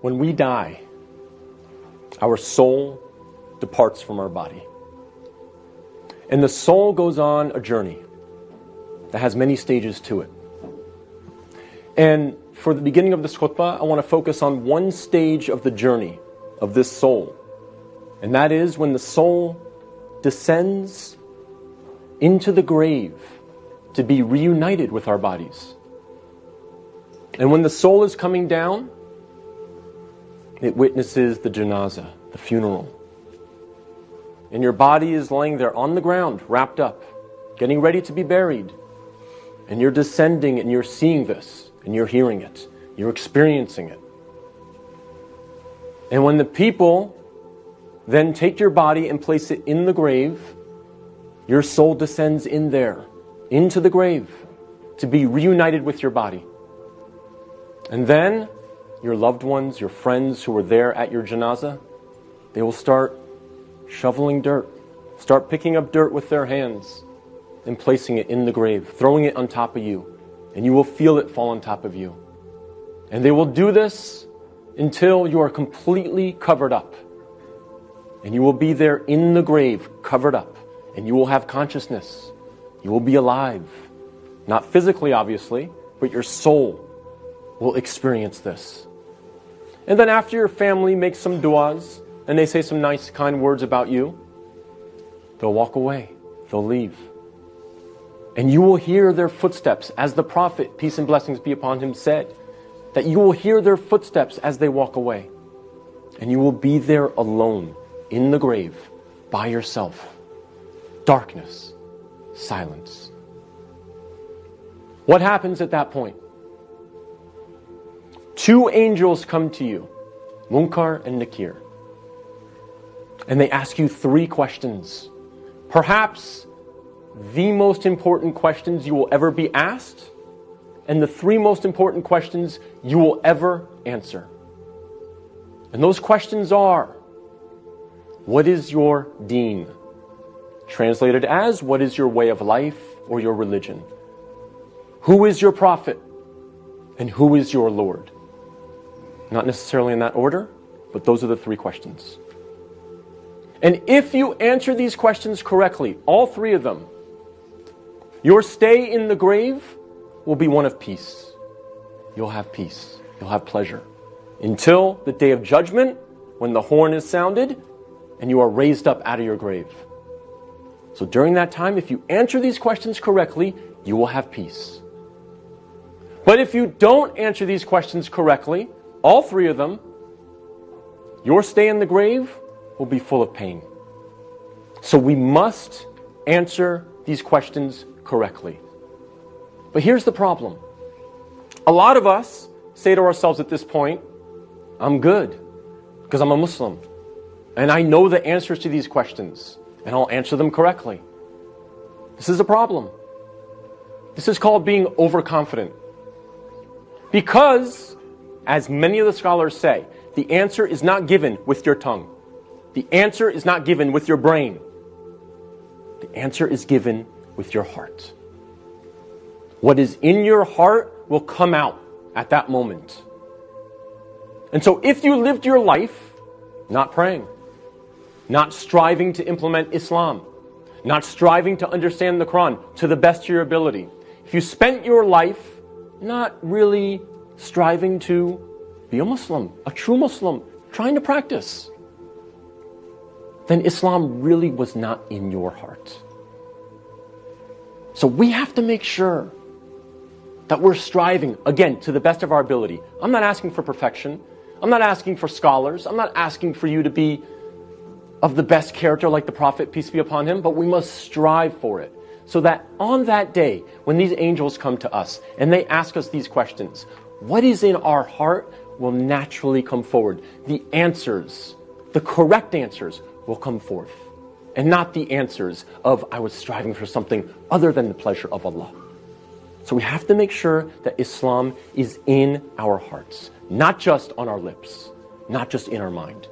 When we die, our soul departs from our body. And the soul goes on a journey that has many stages to it. And for the beginning of this khutbah, I want to focus on one stage of the journey of this soul. And that is when the soul descends into the grave to be reunited with our bodies. And when the soul is coming down, it witnesses the janazah, the funeral. And your body is laying there on the ground, wrapped up, getting ready to be buried. And you're descending and you're seeing this, and you're hearing it, you're experiencing it. And when the people then take your body and place it in the grave, your soul descends in there, into the grave, to be reunited with your body. And then your loved ones, your friends who were there at your janazah, they will start shoveling dirt, start picking up dirt with their hands and placing it in the grave, throwing it on top of you, and you will feel it fall on top of you. And they will do this until you are completely covered up. And you will be there in the grave, covered up, and you will have consciousness. You will be alive. Not physically, obviously, but your soul will experience this. And then after your family makes some du'as, and they say some nice, kind words about you, they'll walk away. They'll leave. And you will hear their footsteps, as the Prophet, peace and blessings be upon him, said, that you will hear their footsteps as they walk away. And you will be there alone, in the grave, by yourself. Darkness, silence. What happens at that point? Two angels come to you, Munkar and Nakir. And they ask you three questions. Perhaps the most important questions you will ever be asked, and the three most important questions you will ever answer. And those questions are, what is your deen? Translated as, what is your way of life or your religion? Who is your prophet? And who is your Lord? Not necessarily in that order, but those are the three questions. And if you answer these questions correctly, all three of them, your stay in the grave will be one of peace. You'll have peace. You'll have pleasure. Until the day of judgment, when the horn is sounded, and you are raised up out of your grave. So during that time, if you answer these questions correctly, you will have peace. But if you don't answer these questions correctly, all three of them, your stay in the grave will be full of pain. So we must answer these questions correctly. But here's the problem. A lot of us say to ourselves at this point, I'm good, because I'm a Muslim. And I know the answers to these questions, and I'll answer them correctly. This is a problem. This is called being overconfident. Because, as many of the scholars say, the answer is not given with your tongue. The answer is not given with your brain. The answer is given with your heart. What is in your heart will come out at that moment. And so if you lived your life not praying, not striving to implement Islam, not striving to understand the Quran to the best of your ability, if you spent your life not really striving to be a Muslim, a true Muslim, trying to practice, then Islam really was not in your heart. So we have to make sure that we're striving, again, to the best of our ability. I'm not asking for perfection. I'm not asking for scholars. I'm not asking for you to be of the best character like the Prophet, peace be upon him, but we must strive for it. So that on that day, when these angels come to us and they ask us these questions, what is in our heart will naturally come forward. The answers, the correct answers, will come forth. And not the answers of, I was striving for something other than the pleasure of Allah. So we have to make sure that Islam is in our hearts, not just on our lips, not just in our mind.